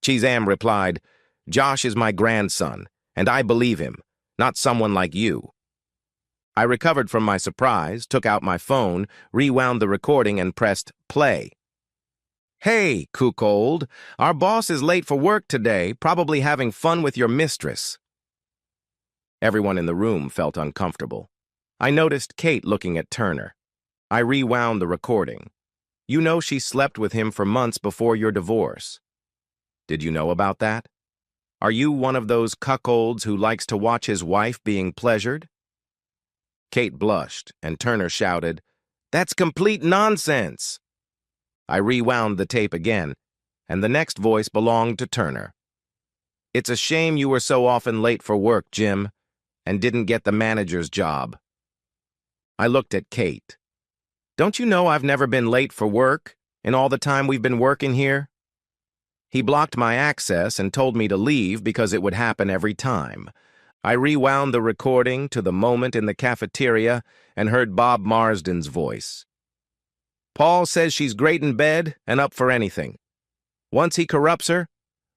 Chisholm replied, Josh is my grandson, and I believe him, not someone like you. I recovered from my surprise, took out my phone, rewound the recording, and pressed play. Hey, cuckold, our boss is late for work today, probably having fun with your mistress. Everyone in the room felt uncomfortable. I noticed Kate looking at Turner. I rewound the recording. You know she slept with him for months before your divorce. Did you know about that? Are you one of those cuckolds who likes to watch his wife being pleasured? Kate blushed, and Turner shouted, That's complete nonsense! I rewound the tape again, and the next voice belonged to Turner. It's a shame you were so often late for work, Jim, and didn't get the manager's job. I looked at Kate. Don't you know I've never been late for work in all the time we've been working here? He blocked my access and told me to leave because it would happen every time. I rewound the recording to the moment in the cafeteria and heard Bob Marsden's voice. Paul says she's great in bed and up for anything. Once he corrupts her,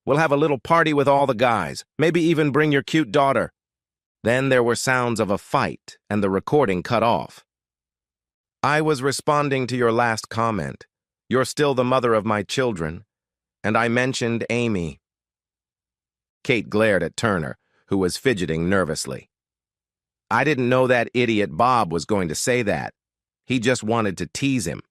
we'll have a little party with all the guys, maybe even bring your cute daughter. Then there were sounds of a fight, and the recording cut off. I was responding to your last comment. You're still the mother of my children, and I mentioned Amy. Kate glared at Turner, who was fidgeting nervously. I didn't know that idiot Bob was going to say that. He just wanted to tease him.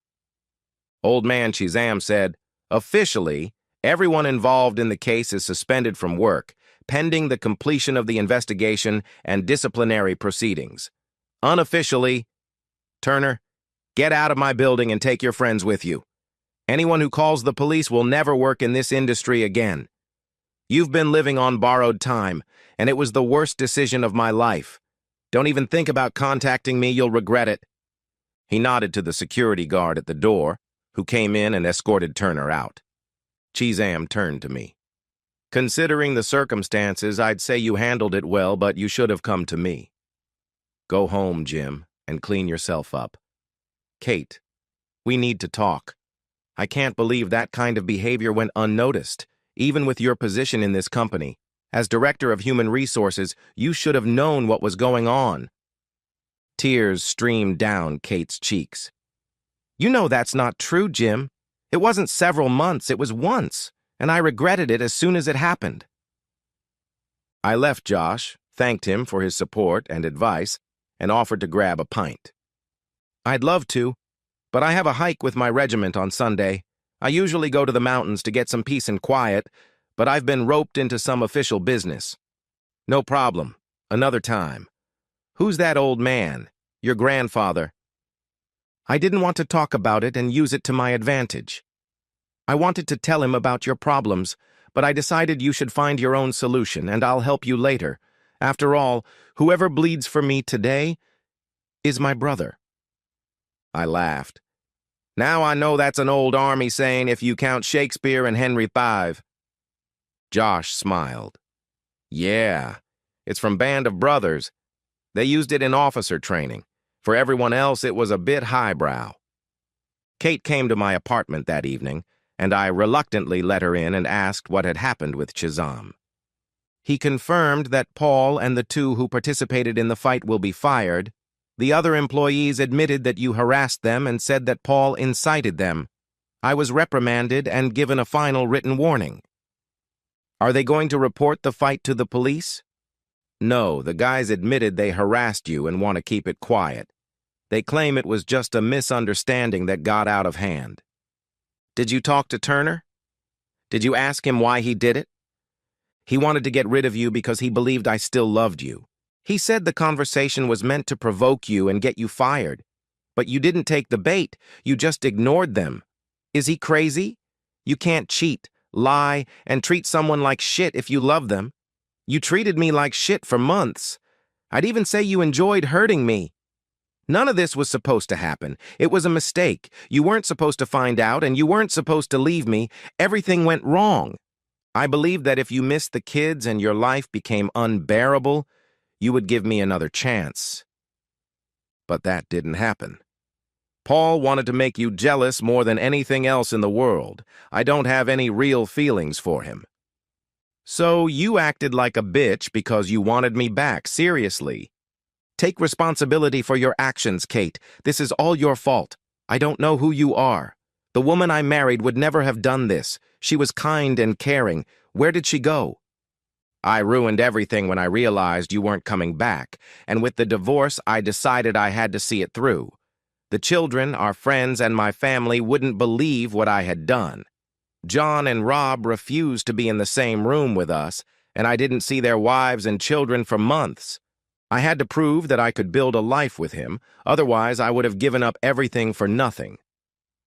Old man Chisholm said, Officially, everyone involved in the case is suspended from work, pending the completion of the investigation and disciplinary proceedings. Unofficially, Turner, get out of my building and take your friends with you. Anyone who calls the police will never work in this industry again. You've been living on borrowed time, and it was the worst decision of my life. Don't even think about contacting me, you'll regret it. He nodded to the security guard at the door, who came in and escorted Turner out. Chisholm turned to me. Considering the circumstances, I'd say you handled it well, but you should have come to me. Go home, Jim, and clean yourself up. Kate, we need to talk. I can't believe that kind of behavior went unnoticed, even with your position in this company. As Director of Human Resources, you should have known what was going on. Tears streamed down Kate's cheeks. You know that's not true, Jim. It wasn't several months, it was once, and I regretted it as soon as it happened. I left Josh, thanked him for his support and advice, and offered to grab a pint. I'd love to, but I have a hike with my regiment on Sunday. I usually go to the mountains to get some peace and quiet, but I've been roped into some official business. No problem. Another time. Who's that old man? Your grandfather. I didn't want to talk about it and use it to my advantage. I wanted to tell him about your problems, but I decided you should find your own solution, and I'll help you later. After all, whoever bleeds for me today is my brother. I laughed. Now I know that's an old army saying if you count Shakespeare and Henry V. Josh smiled. Yeah, it's from Band of Brothers. They used it in officer training. For everyone else, it was a bit highbrow. Kate came to my apartment that evening, and I reluctantly let her in and asked what had happened with Chisholm. He confirmed that Paul and the two who participated in the fight will be fired. The other employees admitted that you harassed them and said that Paul incited them. I was reprimanded and given a final written warning. Are they going to report the fight to the police? No, the guys admitted they harassed you and want to keep it quiet. They claim it was just a misunderstanding that got out of hand. Did you talk to Turner? Did you ask him why he did it? He wanted to get rid of you because he believed I still loved you. He said the conversation was meant to provoke you and get you fired. But you didn't take the bait, you just ignored them. Is he crazy? You can't cheat, lie, and treat someone like shit if you love them. You treated me like shit for months. I'd even say you enjoyed hurting me. None of this was supposed to happen. It was a mistake. You weren't supposed to find out, and you weren't supposed to leave me. Everything went wrong. I believed that if you missed the kids and your life became unbearable, you would give me another chance. But that didn't happen. Paul wanted to make you jealous more than anything else in the world. I don't have any real feelings for him. So you acted like a bitch because you wanted me back, seriously. Take responsibility for your actions, Kate. This is all your fault. I don't know who you are. The woman I married would never have done this. She was kind and caring. Where did she go? I ruined everything when I realized you weren't coming back, and with the divorce, I decided I had to see it through. The children, our friends, and my family wouldn't believe what I had done. John and Rob refused to be in the same room with us, and I didn't see their wives and children for months. I had to prove that I could build a life with him, otherwise I would have given up everything for nothing.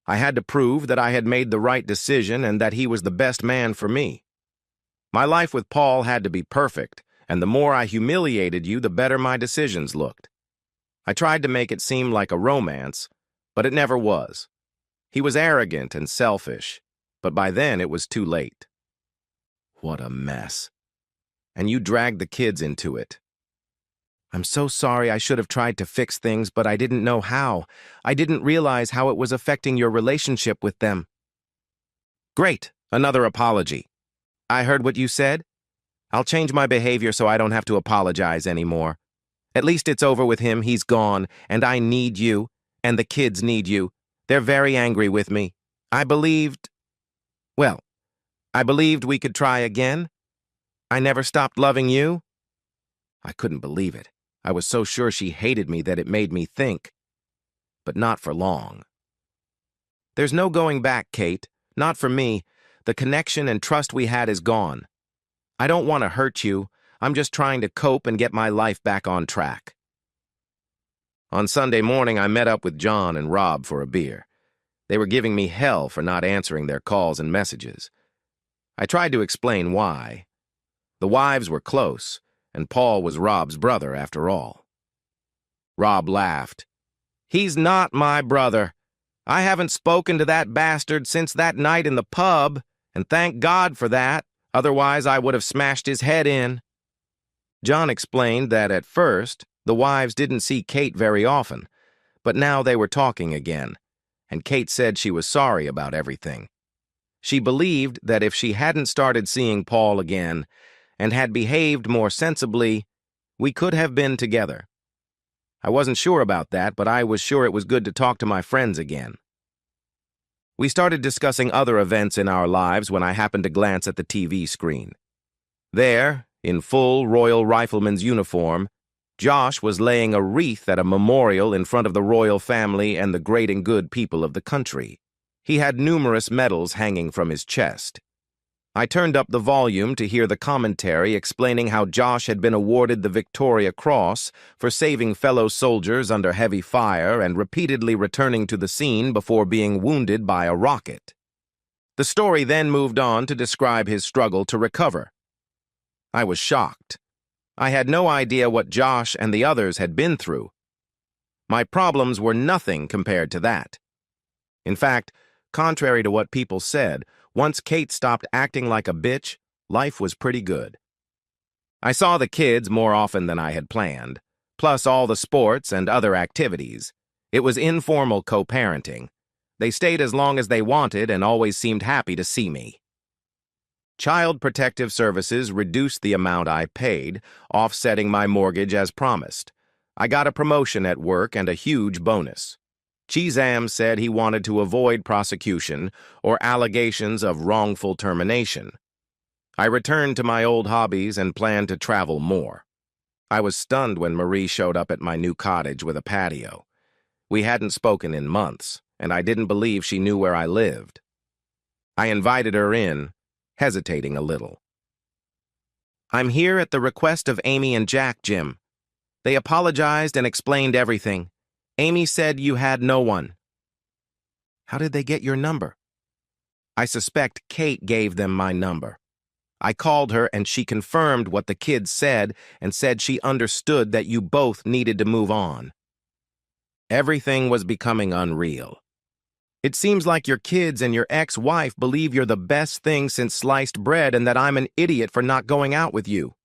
I had to prove that I had made the right decision and that he was the best man for me. My life with Paul had to be perfect, and the more I humiliated you, the better my decisions looked. I tried to make it seem like a romance, but it never was. He was arrogant and selfish, but by then it was too late. What a mess. And you dragged the kids into it. I'm so sorry. I should have tried to fix things, but I didn't know how. I didn't realize how it was affecting your relationship with them. Great, another apology. I heard what you said. I'll change my behavior so I don't have to apologize anymore. At least it's over with him, he's gone, and I need you, and the kids need you. They're very angry with me. I believed we could try again. I never stopped loving you. I couldn't believe it. I was so sure she hated me that it made me think. But not for long. There's no going back, Kate. Not for me. The connection and trust we had is gone. I don't want to hurt you. I'm just trying to cope and get my life back on track. On Sunday morning, I met up with John and Rob for a beer. They were giving me hell for not answering their calls and messages. I tried to explain why. The wives were close, and Paul was Rob's brother after all. Rob laughed. He's not my brother. I haven't spoken to that bastard since that night in the pub, and thank God for that, otherwise I would have smashed his head in. John explained that at first, the wives didn't see Kate very often, but now they were talking again, and Kate said she was sorry about everything. She believed that if she hadn't started seeing Paul again and had behaved more sensibly, we could have been together. I wasn't sure about that, but I was sure it was good to talk to my friends again. We started discussing other events in our lives when I happened to glance at the TV screen. There, in full Royal Rifleman's uniform, Josh was laying a wreath at a memorial in front of the royal family and the great and good people of the country. He had numerous medals hanging from his chest. I turned up the volume to hear the commentary explaining how Josh had been awarded the Victoria Cross for saving fellow soldiers under heavy fire and repeatedly returning to the scene before being wounded by a rocket. The story then moved on to describe his struggle to recover. I was shocked. I had no idea what Josh and the others had been through. My problems were nothing compared to that. In fact, contrary to what people said, once Kate stopped acting like a bitch, life was pretty good. I saw the kids more often than I had planned, plus all the sports and other activities. It was informal co-parenting. They stayed as long as they wanted and always seemed happy to see me. Child Protective Services reduced the amount I paid, offsetting my mortgage as promised. I got a promotion at work and a huge bonus. Chizam said he wanted to avoid prosecution or allegations of wrongful termination. I returned to my old hobbies and planned to travel more. I was stunned when Marie showed up at my new cottage with a patio. We hadn't spoken in months, and I didn't believe she knew where I lived. I invited her in, hesitating a little. "I'm here at the request of Amy and Jack, Jim. They apologized and explained everything. Amy said you had no one." "How did they get your number?" "I suspect Kate gave them my number. I called her and she confirmed what the kids said and said she understood that you both needed to move on." Everything was becoming unreal. "It seems like your kids and your ex-wife believe you're the best thing since sliced bread and that I'm an idiot for not going out with you."